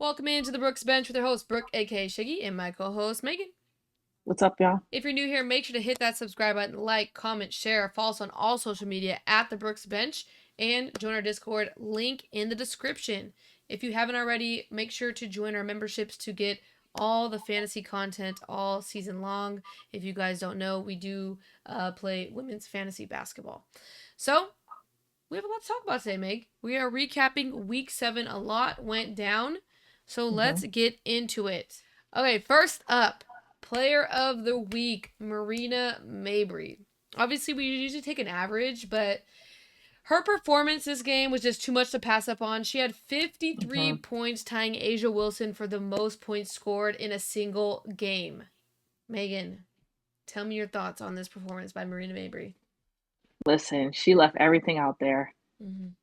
Welcome into the Brookes Bench with your host, Brooke, aka Shiggy, and my co-host, Megan. What's up, y'all? If you're new here, make sure to hit that subscribe button, like, comment, share, follow us on all social media at the Brookes Bench, and join our Discord, link in the description. If you haven't already, make sure to join our memberships to get all the fantasy content all season long. If you guys don't know, we do play women's fantasy basketball. So, we have a lot to talk about today, Meg. We are recapping week 7. A lot went down. So let's get into it. Okay, first up, player of the week, Marina Mabrey. Obviously, we usually take an average, but her performance this game was just too much to pass up on. She had 53 points, tying Asia Wilson for the most points scored in a single game. Megan, tell me your thoughts on this performance by Marina Mabrey. Listen, she left everything out there.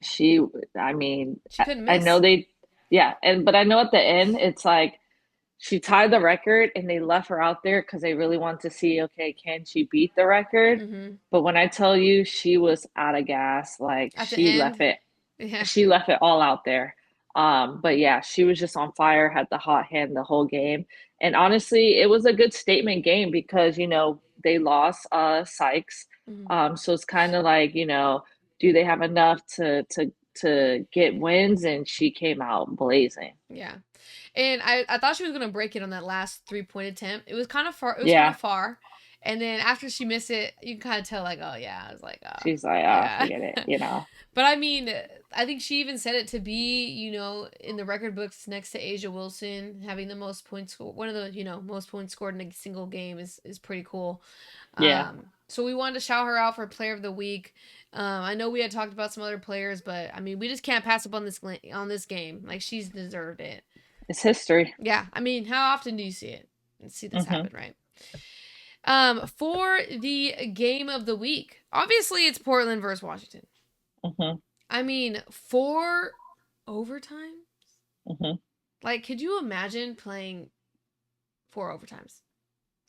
She, I mean, She couldn't I know miss. but I know at the end, it's like she tied the record and they left her out there because they really want to see, okay, can she beat the record? But when I tell you she was out of gas, like At the end, yeah. she left it all out there. But yeah, she was just on fire, had the hot hand the whole game. And honestly, it was a good statement game because, they lost Sykes. So it's kind of like, do they have enough to get wins? And she came out blazing. Yeah. And I thought she was gonna break it on that last 3-point attempt. It was kind of far. It was kind Yeah. of far. And then after she missed it, you can kind of tell, like, oh yeah, I was like, oh She's like, oh, yeah. forget it. But I mean, I think she even said it to be, in the record books next to Asia Wilson, having the most points scored, one of the, most points scored in a single game is pretty cool. Yeah. So we wanted to shout her out for Player of the Week. I know we had talked about some other players, but I mean, we just can't pass up on this game. Like, she's deserved it. It's history. Yeah, I mean, how often do you see it? See this happen, right? For the game of the week, obviously it's Portland versus Washington. I mean, 4 overtimes. Like, could you imagine playing 4 overtimes?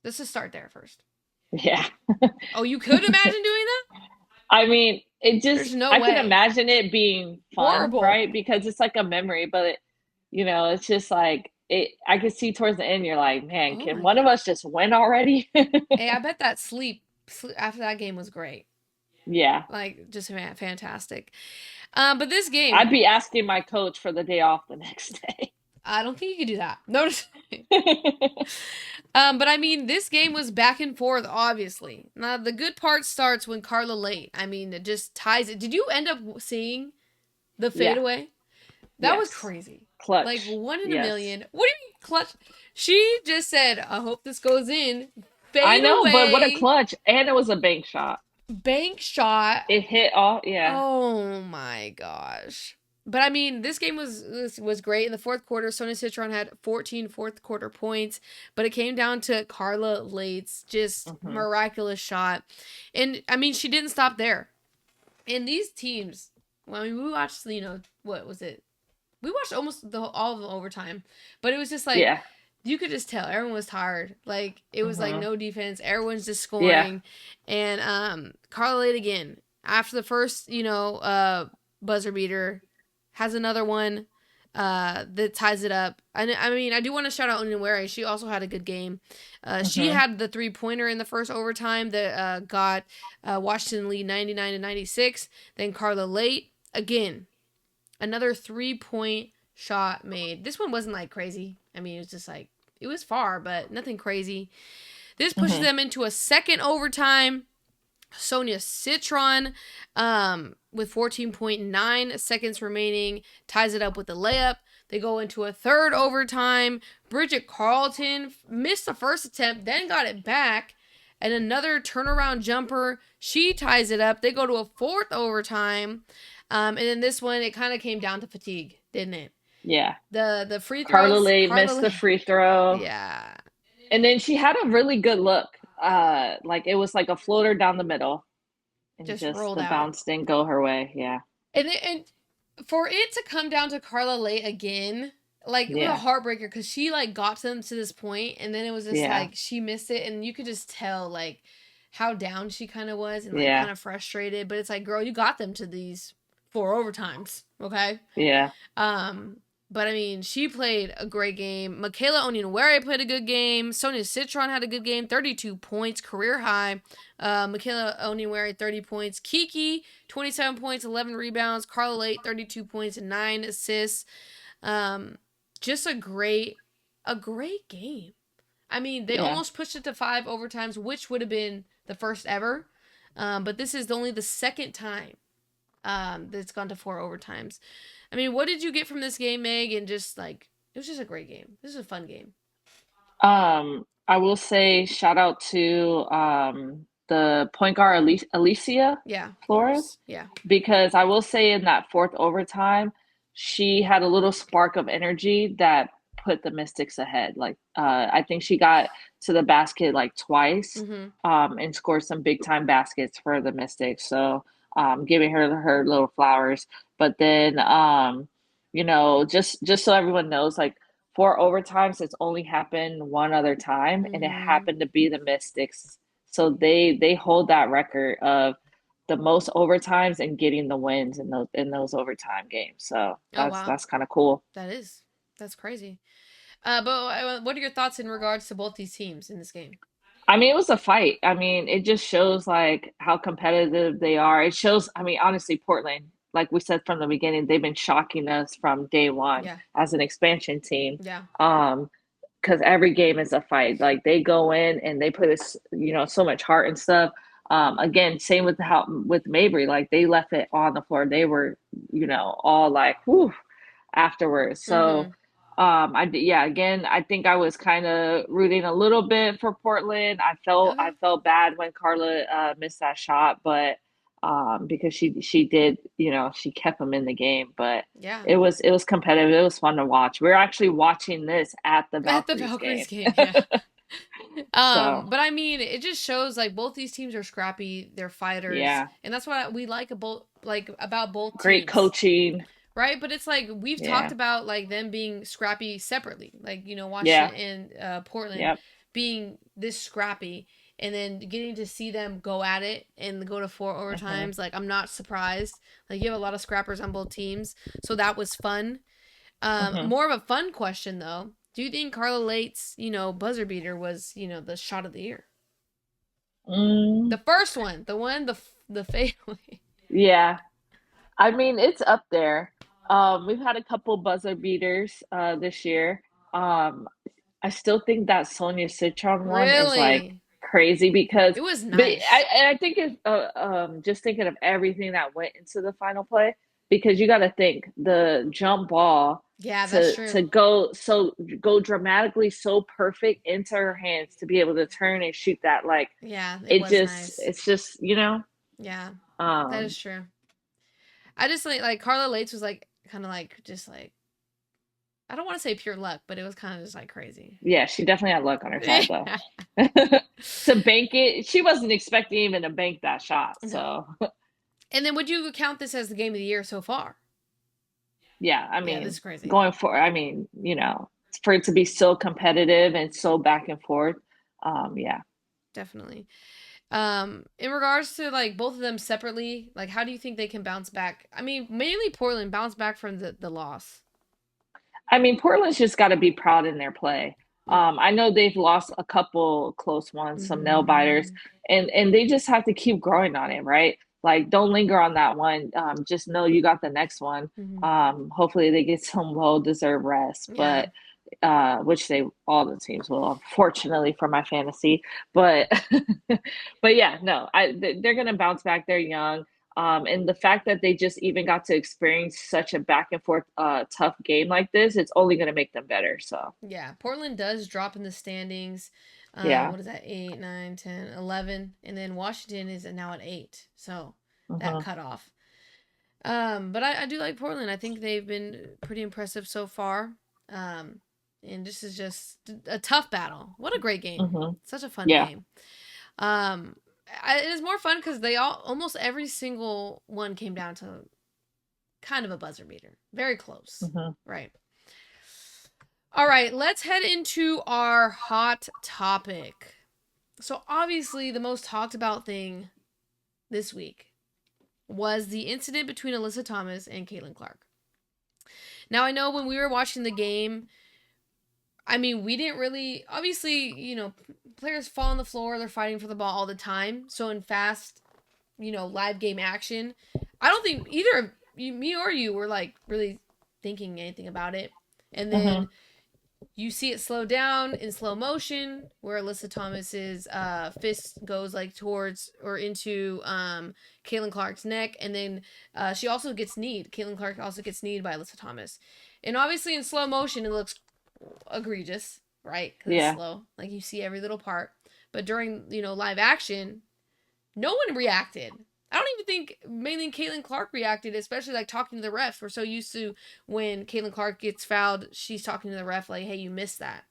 Let's just start there first. Yeah. Oh, you could imagine doing that? I mean, There's no I way. can imagine it being fun, Horrible. right? Because it's like a memory, but it's just like I could see towards the end, you're like, man, can one of us just win already? Hey, I bet that sleep after that game was great. Yeah. Like, just fantastic. But this game, I'd be asking my coach for the day off the next day. I don't think you could do that. No. But I mean, this game was back and forth, obviously. Now, the good part starts when Carla Late, I mean, it just ties it. Did you end up seeing the fadeaway? Yeah. That was crazy. Clutch. Like, 1 in a million. What do you mean, clutch? She just said, I hope this goes in. Fade I know, away. But what a clutch. And it was a bank shot. Bank shot. It hit all, yeah. Oh, my gosh. But I mean, this game was great. In the fourth quarter, Sonia Citron had 14 fourth quarter points, but it came down to Carla Late's just miraculous shot. And I mean, she didn't stop there. And these teams, well, I mean, we watched, what was it? We watched almost all of the overtime, but it was just like, you could just tell everyone was tired. Like, it was like no defense. Everyone's just scoring. Yeah. And Carla Late again, after the first, buzzer beater, has another one that ties it up. I mean, I do want to shout out Onyenwere. She also had a good game. She had the 3-pointer in the first overtime that got Washington lead 99-96. Then Carla Late, again, another 3-point shot made. This one wasn't like crazy. I mean, it was just like, it was far, but nothing crazy. This pushes them into a second overtime. Sonia Citron, with 14.9 seconds remaining, ties it up with a layup. They go into a third overtime. Bridget Carlton missed the first attempt, then got it back. And another turnaround jumper. She ties it up. They go to a fourth overtime. And then this one, it kind of came down to fatigue, didn't it? Yeah. The free throws. Carla Late missed the free throw. Yeah. And then she had a really good look. Like it was like a floater down the middle. And just rolled the out. Bounce didn't go her way. Yeah. And for it to come down to Carla Late again, like, it was a heartbreaker because she, like, got them to this point, and then it was just, like, she missed it, and you could just tell, like, how down she kind of was and, like, kind of frustrated. But it's like, girl, you got them to these 4 overtimes, okay? Yeah. But, I mean, she played a great game. Michaela Onyenwere played a good game. Sonia Citron had a good game. 32 points, career high. Michaela Onyenwere, 30 points. Kiki, 27 points, 11 rebounds. Carla Late, 32 points, and 9 assists. Just a great game. I mean, they Yeah. almost pushed it to 5 overtimes, which would have been the first ever. But this is only the second time that's gone to 4 overtimes. I mean, what did you get from this game, Meg? And just like, it was just a great game. This is a fun game. I will say shout out to the point guard Alicia Yeah, Flores, Flores. Yeah. because I will say in that fourth overtime, she had a little spark of energy that put the Mystics ahead. Like I think she got to the basket like twice, Mm-hmm. and scored some big time baskets for the Mystics. So giving her little flowers. But then just so everyone knows, like 4 overtimes, it's only happened one other time, and it Mm-hmm. happened to be the Mystics. So they hold that record of the most overtimes and getting the wins in those overtime games. So Oh, that's wow. that's kind of cool. That's crazy. But what are your thoughts in regards to both these teams in this game? I mean, it was a fight. I mean, it just shows like how competitive they are. It shows, I mean, honestly, Portland, like we said from the beginning, they've been shocking us from day one Yeah. as an expansion team. Yeah. Um, because every game is a fight. Like they go in and they put this, so much heart and stuff. Again, same with how with Mabry, like they left it on the floor. They were, all like, whew, afterwards. Mm-hmm. So, again, I think I was kind of rooting a little bit for Portland. I felt Okay. I felt bad when Carla missed that shot, but because she did, she kept them in the game, but Yeah. it was competitive. It was fun to watch. We are actually watching this at the At the Valkyries Valkyries game. game, yeah. So, But I mean, it just shows like both these teams are scrappy, they're fighters, yeah, and that's what we about both great teams. coaching. Right, but it's like we've talked Yeah. about like them being scrappy separately, like Yeah. Washington and Portland Yep. being this scrappy, and then getting to see them go at it and go to 4 Hmm. overtimes. Like I'm not surprised. Like you have a lot of scrappers on both teams, so that was fun. Hmm. More of a fun question though. Do you think Carla Late's buzzer beater was the shot of the year? Mm, The first one, the fadeaway. yeah. I mean, it's up there. We've had a couple buzzer beaters this year. Um, I still think that Sonia Citron one is like Really, crazy because, it was but nice. I think it's just thinking of everything that went into the final play, because you got to think the jump ball Yeah, that's to true. go dramatically so perfect into her hands to be able to turn and shoot that, like Yeah, it it was just nice. it's just Yeah, that um is true. I just like Carla Lates was like kind of like just like I don't want to say pure luck, but it was kind of just like crazy. yeah, she definitely had luck on her side though. Yeah. To bank it, she wasn't expecting even to bank that shot. No. So, And then would you count this as the game of the year so far? yeah, I Yeah, this mean, is crazy. going for, I mean, for it to be so competitive and so back and forth, yeah. Definitely. In regards to like both of them separately, like how do you think they can bounce back? I mean, mainly Portland bounce back from the loss. I mean, Portland's just got to be proud in their play. Yeah. I know they've lost a couple close ones, some nail biters, Mm-hmm. and they just have to keep growing on it, right? Like, don't linger on that one. Just know you got the next one. Mm-hmm. Hopefully they get some well-deserved rest, Yeah. but which they all the teams will, unfortunately for my fantasy. But but yeah, no, they're gonna bounce back. They're young. And the fact that they just even got to experience such a back and forth tough game like this, it's only going to make them better. So, Yeah, Portland does drop in the standings. yeah. What is that? 8, 9, 10, 11. And then Washington is now at 8. So that Hmm. cut off. But I do like Portland. I think they've been pretty impressive so far. And this is just a tough battle. What a great game. Hmm. Such a fun Yeah. game. Um, it is more fun because they almost every single one came down to kind of a buzzer beater. Very close. Hmm. Right. All right, let's head into our hot topic. So, obviously, the most talked about thing this week was the incident between Alyssa Thomas and Caitlin Clark. Now, I know when we were watching the game, I mean, we didn't really, obviously, players fall on the floor, they're fighting for the ball all the time. So in fast, live game action, I don't think either of me or you were like really thinking anything about it. And Mm-hmm. then you see it slow down in slow motion where Alyssa Thomas's fist goes like towards or into Caitlin Clark's neck, and then she also gets kneed. Caitlin Clark also gets kneed by Alyssa Thomas, and obviously in slow motion it looks egregious, right? Because it's Yeah. slow, like you see every little part. But during live action, no one reacted. I don't even think mainly Caitlin Clark reacted, especially like talking to the refs. We're so used to when Caitlin Clark gets fouled, she's talking to the ref like, "Hey, you missed that."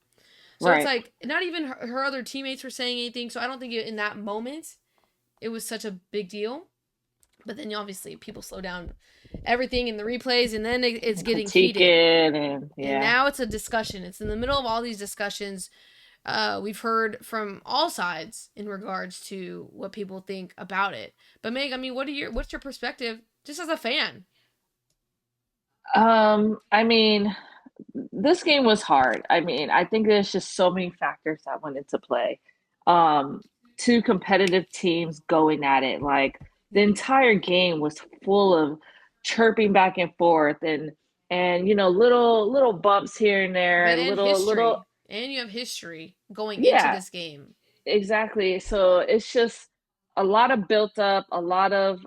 So it's Right. like not even her other teammates were saying anything. So I don't think in that moment it was such a big deal. But then obviously people slow down everything in the replays, and then it's getting Critique heated. it, and And yeah. now it's a discussion. It's in the middle of all these discussions. We've heard from all sides in regards to what people think about it. But Meg, I mean, what's your perspective just as a fan? I mean, this game was hard. I mean, I think there's just so many factors that went into play. Um, Two competitive teams going at it. Like the Mm-hmm. entire game was full of chirping back and forth and little bumps here and But there, and little history, and you have history going into yeah, this game. exactly. So it's just a lot of built up, a lot of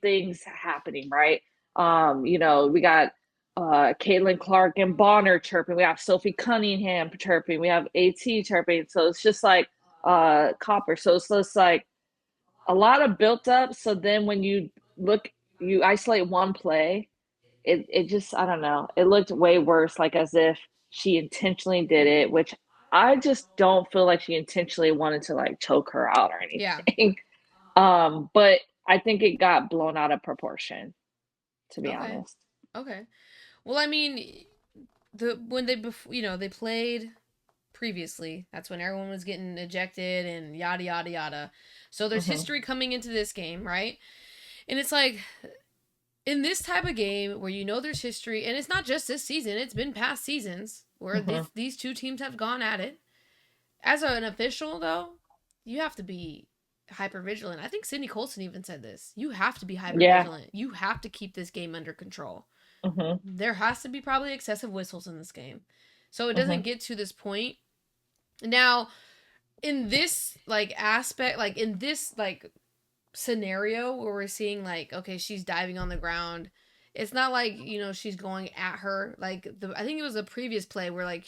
things happening, right? We got Caitlin Clark and Bonner chirping. We have Sophie Cunningham chirping. We have AT chirping. So it's just like Copper. So it's like a lot of built up. So then when you isolate one play, it just I don't know. It looked way worse, like as if she intentionally did it, which I just don't feel like she intentionally wanted to like choke her out or Yeah. anything. But I think it got blown out of proportion, to be Okay. honest. Okay. Well, I mean, when they played previously, that's when everyone was getting ejected and yada yada yada. So there's Hmm. history coming into this game, right? And it's like in this type of game where there's history, and it's not just this season, it's been past seasons where Hmm. these two teams have gone at it. As an official, though, you have to be hyper vigilant. I think Sydney Colson even said this. You have to be hyper Yeah. vigilant. You have to keep this game under control. Hmm. There has to be probably excessive whistles in this game. So it doesn't Hmm. get to this point. Now, in this aspect, in this scenario where we're seeing okay, she's diving on the ground, it's not like she's going at her I think it was the previous play where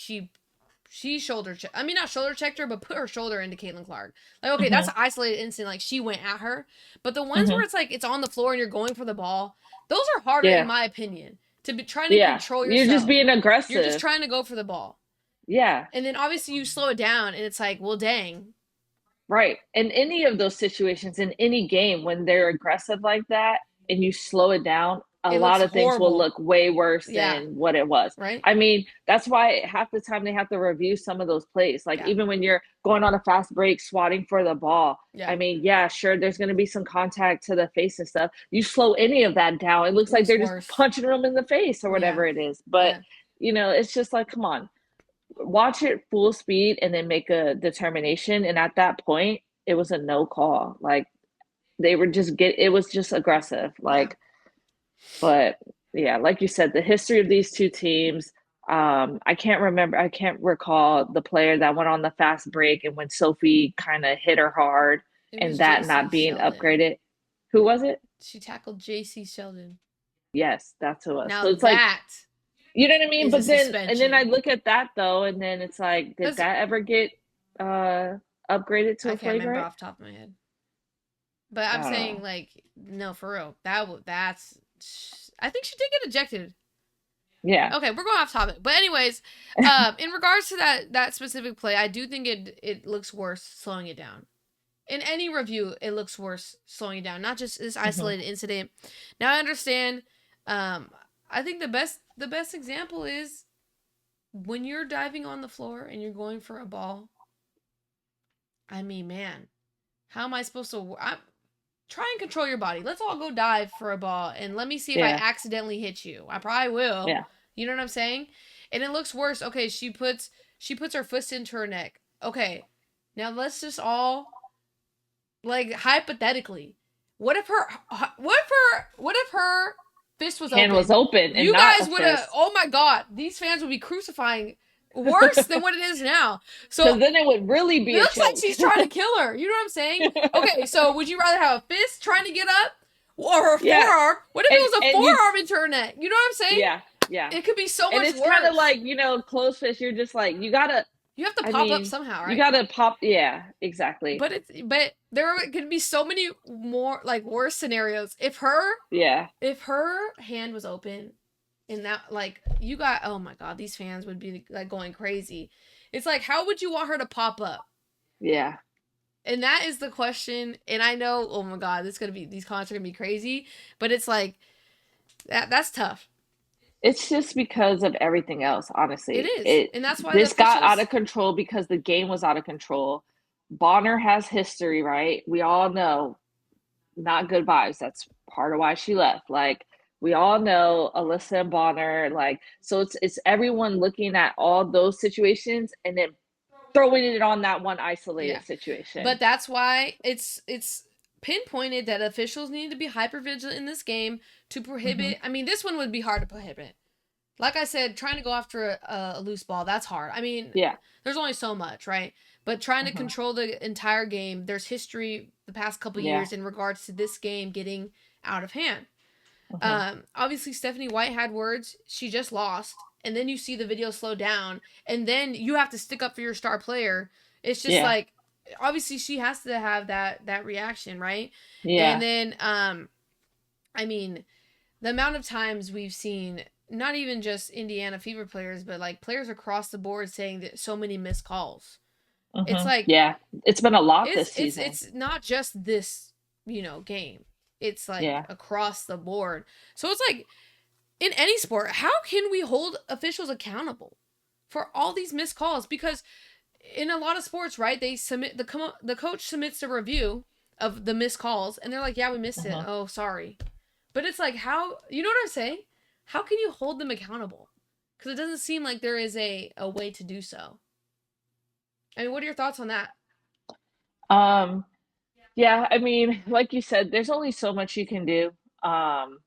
she shoulder check. I mean, not shoulder checked her, but put her shoulder into Caitlin Clark. Like, okay, that's Hmm. an isolated incident. Like, she went at her. But the ones where Hmm. it's it's on the floor and you're going for the ball, those are harder, in Yeah. my opinion, to be trying to Yeah. control You're just yourself. being You're just aggressive. trying to go for the ball. Yeah. And then obviously you slow it down and it's like, well, dang. Right. In any of those situations, in any game, when they're aggressive like that and you slow it down, a It lot looks of things will horrible. look way worse Yeah. than what it was. Right? I mean, that's why half the time they have to review some of those plays. Like Yeah. even when you're going on a fast break, swatting for the ball. I Yeah. mean, yeah, sure, there's going to be some contact to the face and stuff. You slow any of that down, it looks It like looks they're just worse. punching them in the face or Yeah. whatever it is. But, Yeah. it's just like, come on, watch it full speed and then make a determination. And at that point, it was a no call. Like they were it was just aggressive. Yeah. But yeah, like you said, the history of these two teams. I can't recall the player that went on the fast break and when Sophie kind of hit her hard It and was that JC not being Sheldon. upgraded. Who was it? She tackled JC Sheldon. Yes, that's who it was. Now So it's like, that you know what I mean? is a And then I suspension. look at that though, and then it's like, did Because that ever get uh upgraded to I a can't remember flagrant? off the top of my head. But I'm I don't saying know. no, for real. That's. I think she did get ejected. Yeah. Okay, we're going off topic. But anyways, in regards to that specific play, I do think it looks worse slowing it down. In any review, it looks worse slowing it down, not just this Hmm. isolated incident. Now I understand. I think the best example is when you're diving on the floor and you're going for a ball. I mean, man, how am I supposed to? Try and control your body. Let's all go dive for a ball and let me see if I Yeah. accidentally hit you. I probably will. Yeah. You know what I'm saying? And it looks worse. Okay, she puts her fist into her neck. Okay, now let's just all like hypothetically, what if her fist was Hand was open? open and You not a guys would have. fist. Oh my god, these fans would be crucifying worse than what it is now. So Because then it would really it be a looks like choke. she's trying to kill her. You know what I'm saying? Okay, so would you rather have a fist trying to get up or her Yeah. forearm? What if it was a And you, forearm into her neck? You know what I'm saying? yeah, yeah. It could be so And much it's kind of worse. like, closed fist, you're just like, You have to I pop up mean, somehow, you right? gotta pop, yeah, exactly. But there could be so many more like worse scenarios. Yeah, If her hand was open and that like you got, oh my god, these fans would be like going crazy. It's like, how would you want her to pop up? yeah. And that is the question. And I know, oh my god, these comments are gonna be crazy, but it's like that's tough. It's just because of everything else, It honestly. is, and that's why the This got out officials. of control because the game was out of control. Bonner has history, right? We all know not good vibes. That's part of why she left. Like we all know Alyssa and Bonner, like so it's everyone looking at all those situations and then throwing it on that one Yeah, isolated situation. but that's why it's pinpointed that officials need to be hyper vigilant in this game to Mm-hmm. prohibit. I mean, this one would be hard to prohibit. Like I said, trying to go after a loose ball, that's hard. I mean, Yeah. there's only so much, right? But trying to Mm-hmm. control the entire game, there's history the past couple Yeah. years in regards to this game getting out of hand. Mm-hmm. Obviously, Stephanie White had words. She just lost. And then you see the video slow down. And then you have to stick up for your star player. It's just Yeah. like, obviously, she has to have that reaction, right? And Yeah. then, I mean, the amount of times we've seen not even just Indiana Fever players, but like players across the board saying that so many missed calls. It's Mm-hmm. like Yeah. It's been a lot it's this it's season. it's not just this, game. It's like Yeah. across the board. So it's like in any sport, how can we hold officials accountable for all these missed calls? Because in a lot of sports, right, they submit the coach submits a review of the missed calls, and they're like, "Yeah, we missed it. Mm-hmm. Oh, sorry." But it's like, how you know what I'm saying? How can you hold them accountable? Because it doesn't seem like there is a way to do so. I mean, what are your thoughts on that? Um, yeah, I mean, like you said, there's only so much you can do. Um,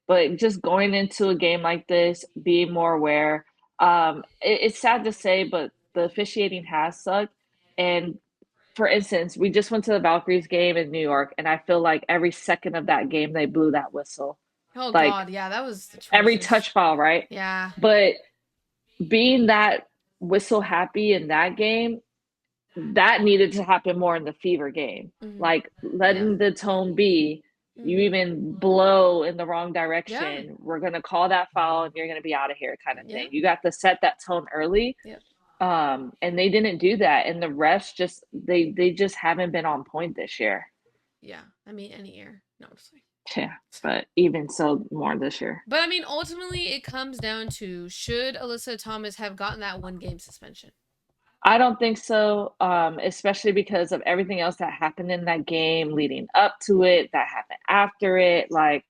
but just going into a game like this, being more aware. It's sad to say, but the officiating has sucked. And for instance, we just went to the Valkyries game in New York, and I feel like every second of that game they blew that whistle. Oh Like God, yeah, that was every atrocious. touch foul, right? Yeah, But being that whistle happy in that game, that needed to happen more in the Fever game. mm-hmm. Like Yeah, letting the tone be, you mm-hmm. even blow in the wrong Yeah, direction, we're gonna call that foul and you're gonna be out of here kind of yeah, thing. You got to set that tone early. yeah, And they didn't do that. And the refs just they just haven't been on point this year. yeah. I mean, any year, no, I'm just like. Yeah. But even so more this year. But I mean, ultimately, it comes down to should Alyssa Thomas have gotten that 1 game suspension? I don't think so, especially because of everything else that happened in that game leading up to it, that happened after it. Like,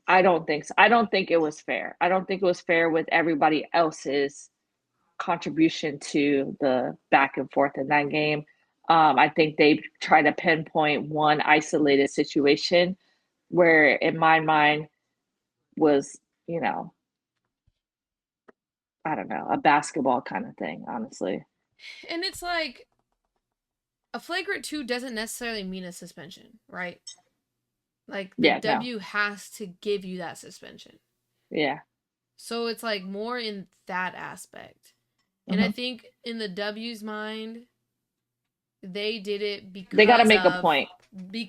I don't think so. I don't think it was fair. I don't think it was fair with everybody else's contribution to the back and forth in that game. I think they try to pinpoint one isolated situation where, in my mind, was, you know, I don't know, a basketball kind of thing, honestly. And it's like a flagrant 2 doesn't necessarily mean a suspension, right? Like the Yeah, no. W has to give you that suspension. Yeah. So it's like more in that aspect. And I Hmm. think in the W's mind, they did it They got to make a point.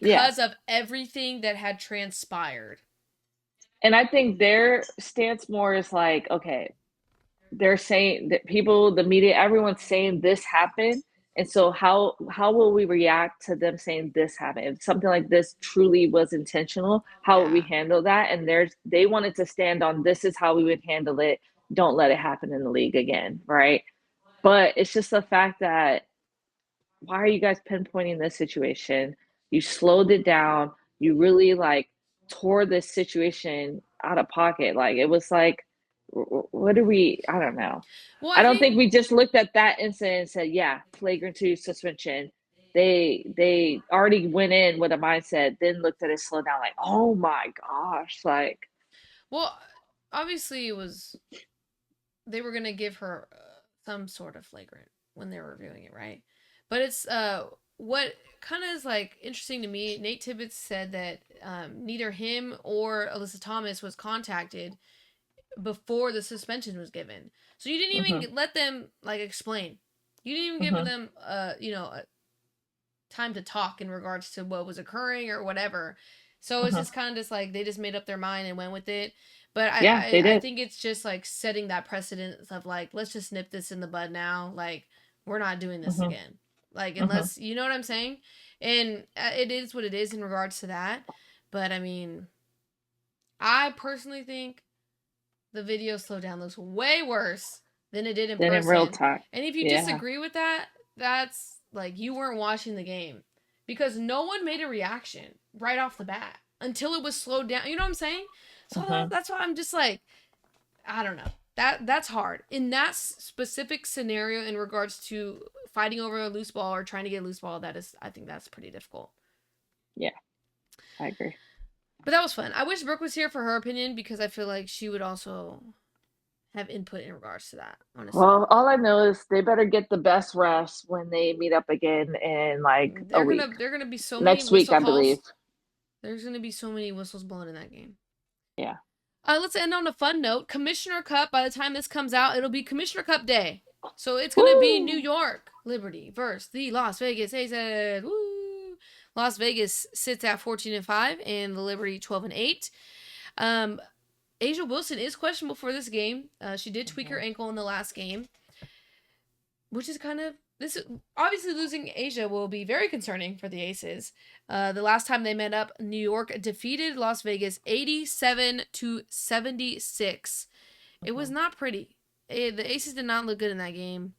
Yeah. because of everything that had transpired. And I think their stance more is like, okay, they're saying that people, the media, everyone's saying this happened. And so how will we react to them saying this happened? If something like this truly was intentional, how would we Yeah. handle that? And they wanted to stand on this is how we would handle it. Don't let it happen in the league again, right? But it's just the fact that why are you guys pinpointing this situation? You slowed it down. You really like tore this situation out of pocket. Like it was like what do we? I don't know. Well, I I don't think think we just looked at that incident and said, yeah, flagrant two suspension. They already went in with a mindset, then looked at it slow down like, oh my gosh, like well, obviously it was they were gonna give her some sort of flagrant when they were reviewing it, right? But it's what kind of is like interesting to me. Nate Tibbetts said that neither him or Alyssa Thomas was contacted before the suspension was given, so you didn't mm-hmm, even let them like explain. You didn't even give mm-hmm, them time to talk in regards to what was occurring or whatever. So it's mm-hmm. just kind of just like they just made up their mind and went with it. But Yeah, they I did. think it's just like setting that precedent of like, let's just nip this in the bud now. Like, we're not doing this Mm-hmm, again. Like, mm-hmm. unless, you know what I'm saying? And it is what it is in regards to that. But I mean, I personally think the video slowdown looks way worse than it did in Then in real person. time, And if you yeah, disagree with that, that's like you weren't watching the game because no one made a reaction right off the bat until it was slowed down. You know what I'm saying? So mm-hmm. that's why I'm just like, I don't know. That's hard in that specific scenario in regards to fighting over a loose ball or trying to get a loose ball. That is, I think that's pretty difficult. Yeah, I agree. But that was fun. I wish Brooke was here for her opinion because I feel like she would also have input in regards to that. Honestly, Well, all I know is they better get the best refs when they meet up again in like a week. they're gonna be so many Next week, whistle I believe. calls. There's gonna be so many whistles blown in that game. Yeah. Let's end on a fun note. Commissioner Cup. By the time this comes out, it'll be Commissioner Cup Day. So it's gonna be New Woo! York Liberty versus the Las Vegas Aces. Woo! Las Vegas sits at 14-5, and the Liberty 12-8. Um, Asia Wilson is questionable for this game. She did tweak her Mhm. ankle in the last game, which is kind of this. Obviously, losing Asia will be very concerning for the Aces. The last time they met up, New York defeated Las Vegas 87-76. It was Mhm. not pretty. The Aces did not look good in that game.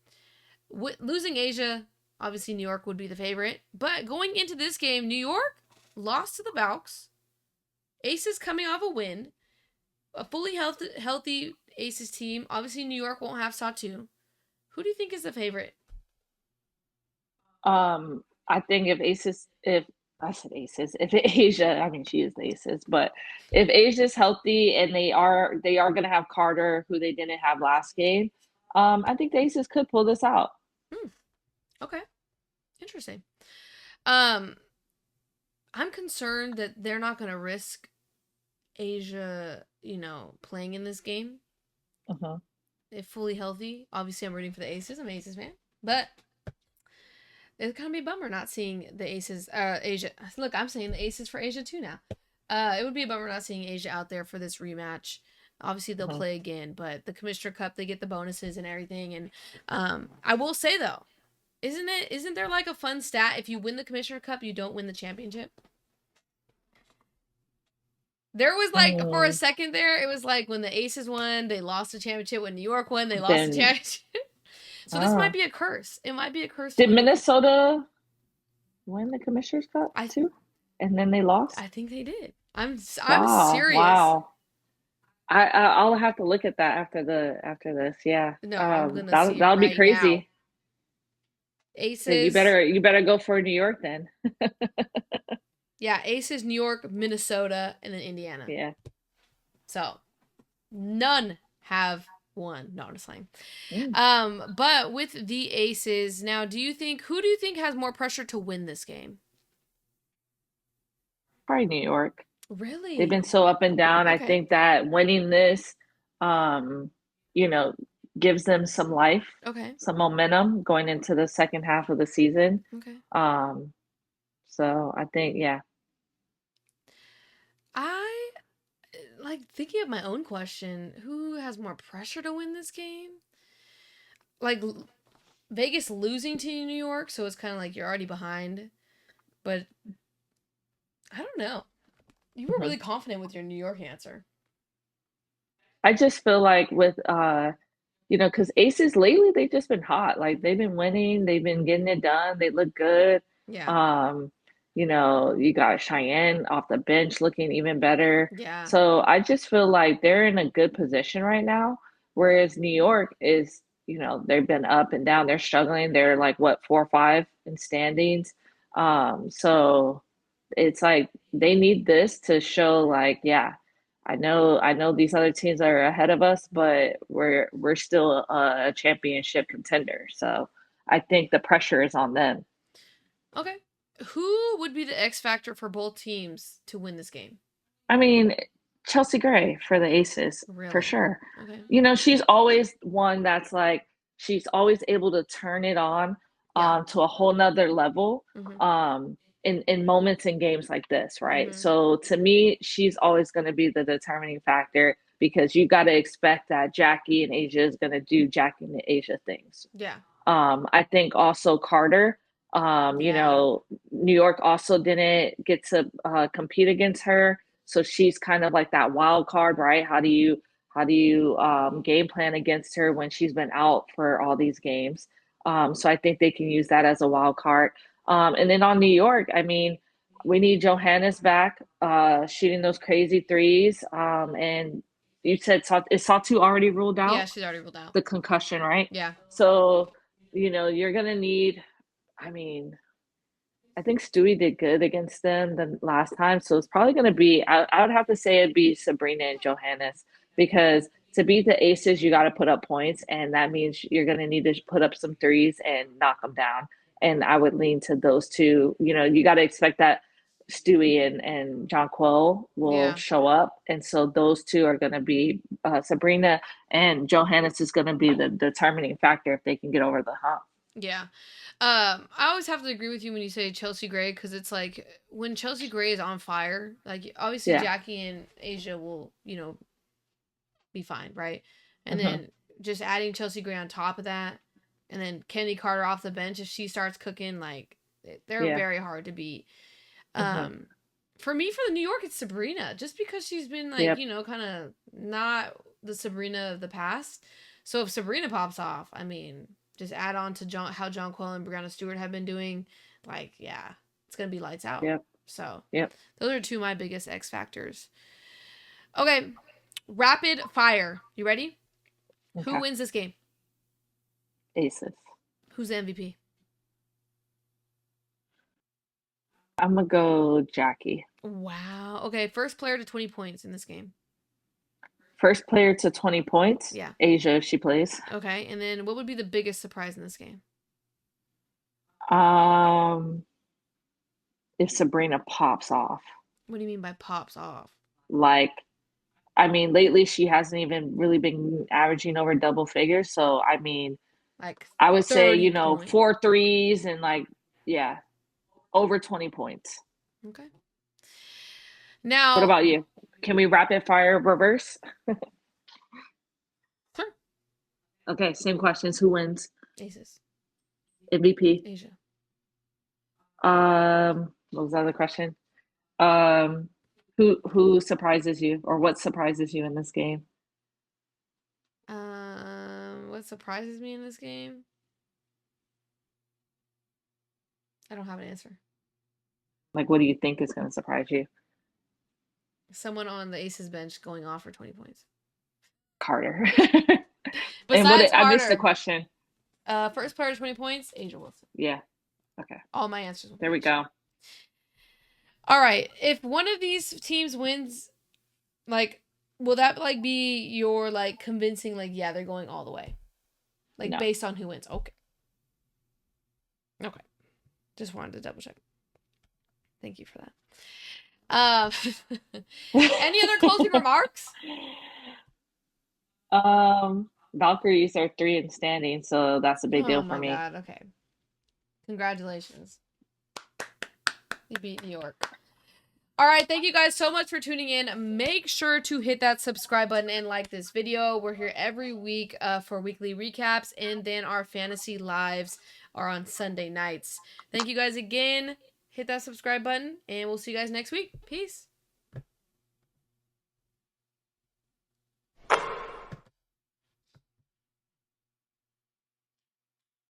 Losing Asia, obviously New York would be the favorite. But going into this game, New York lost to the Valks. Aces coming off a win. A fully healthy Aces team. Obviously, New York won't have Satu. Who do you think is the favorite? I think if I said Aces, if Asia, I mean she is the Aces, but if Asia's healthy and they are gonna have Carter, who they didn't have last game, I think the Aces could pull this out. Hmm. Okay. Interesting. Um, I'm concerned that they're not going to risk Asia, playing in this game Mhm. if fully healthy. Obviously, I'm rooting for the Aces. I'm an Aces fan, but it's gonna be a bummer not seeing the Aces. Asia. Look, I'm saying the Aces for Asia too now. It would be a bummer not seeing Asia out there for this rematch. Obviously, they'll Mhm. play again, but the Commissioner Cup, they get the bonuses and everything. And I will say though, isn't there like a fun stat if you win the Commissioner Cup, you don't win the championship? There was like for a Mm, second there, it was like when the Aces won, they lost the championship. When New York won, they lost the then championship. So this might oh, be a curse. It might be a curse to did win the. Minnesota win the Commissioner's Cup I too? And then they lost? I think they did. I'm Wow, serious. wow. I'll have to look at that after this. Yeah. No, I'm gonna That'll see that'll be right now. crazy. Then you Aces, better go for New York then. yeah, Aces, New York, Minnesota, and then Indiana. Yeah. So none have won. No, I'm just saying. Mm, But with the Aces now, who do you think has more pressure to win this game? probably New York. They've been Really? so up and down. I Okay. think that winning this, um, you know, gives them some life, Okay. some momentum going into the second half of the season. Okay. Um, so I think, yeah, I like thinking of my own question. Who has more pressure to win this game? Like Vegas losing to New York, so it's kind of like you're already behind. But I don't know. You were mhm. really confident with your New York answer. I just feel like with because Aces lately they've just been hot. Like they've been winning, they've been getting it done. They look good. Yeah. Um, you got Cheyenne off the bench looking even better. Yeah. So I just feel like they're in a good position right now. Whereas New York is, they've been up and down. They're struggling. They're like what, 4 or 5 in standings. So it's like they need this to show like, yeah, I know these other teams are ahead of us, but we're still a championship contender. So I think the pressure is on them. Okay. Who would be the X factor for both teams to win this game? I mean, Chelsea Gray for the Aces, for Really? sure. Okay. She's always one that's like she's always able to turn it on Yeah. to a whole nother level Mm-hmm. in moments in games like this, right? Mm-hmm. So to me, she's always going to be the determining factor because you got to expect that Jackie and Asia is going to do Jackie and Asia things. Yeah. I think also Carter. Yeah. New York also didn't get to compete against her, so she's kind of like that wild card, right? How do you game plan against her when she's been out for all these games? So I think they can use that as a wild card. And then on New York, I mean, we need Johannes back, shooting those crazy threes. And you said is Satu already ruled Yeah, out she's already ruled out. the concussion, right? Yeah. So you're gonna need. I mean, I think Stewie did good against them the last time, so it's probably going to be. I would have to say it'd be Sabrina and Johannes because to beat the Aces, you got to put up points, and that means you're going to need to put up some threes and knock them down. And I would lean to those two. You got to expect that Stewie and John Quill will Yeah. show up, and so those two are going to be Sabrina and Johannes is going to be the determining factor if they can get over the hump. Yeah. I always have to agree with you when you say Chelsea Gray because it's like when Chelsea Gray is on fire, like obviously Yeah. Jackie and Asia will, be fine, right? And Hmm. then just adding Chelsea Gray on top of that, and then Kenny Carter off the bench if she starts cooking, like they're Yeah. very hard to beat. Hmm. Um, for me, for the New York, it's Sabrina, just because she's been like, Yep. kind of not the Sabrina of the past. So if Sabrina pops off, I mean, just add on to how John Quill and Brianna Stewart have been doing, like, yeah, it's gonna be lights out. Yep. So Yep. those are two of my biggest X factors. Okay, rapid fire. You ready? Who Okay. wins this game? Aces. Who's the MVP? I'm gonna go Jackie. Wow. Okay, first player to 20 points in this game. First player to 20 points. Yeah. Asia if she plays. Okay, and then what would be the biggest surprise in this game? Um, if Sabrina pops off. What do you mean by pops off? Like, I mean, lately she hasn't even really been averaging over double figures. So I mean, Like I would say, 30 point. 4 threes and like, yeah, over 20 points. Okay. What Now, about you? Can we rapid fire reverse? sure. Okay, same questions. Who wins? Aces. MVP. Asia. What was the other question? Um, who surprises you, or what surprises you in this game? What surprises me in this game? I don't have an answer. Like, what do you think is going to surprise you? Someone on the Aces bench going off for 20 points. Carter. And Besides I missed the Carter, question. first player to 20 points, Asia Wilson. Yeah. Okay. All my answers will There we match. go. All right. If one of these teams wins, like, will that like be your like convincing? Like, yeah, they're going all the way. Like No. based on who wins. Okay. Okay. Just wanted to double check. Thank you for that. Any other closing remarks? Valkyries are 3 in standing, so that's a big Oh deal for my me. god. Okay. Congratulations. You beat New York. All right, thank you guys so much for tuning in. Make sure to hit that subscribe button and like this video. We're here every week for weekly recaps, and then our fantasy lives are on Sunday nights. Thank you guys again. Hit that subscribe button, and we'll see you guys next week. Peace.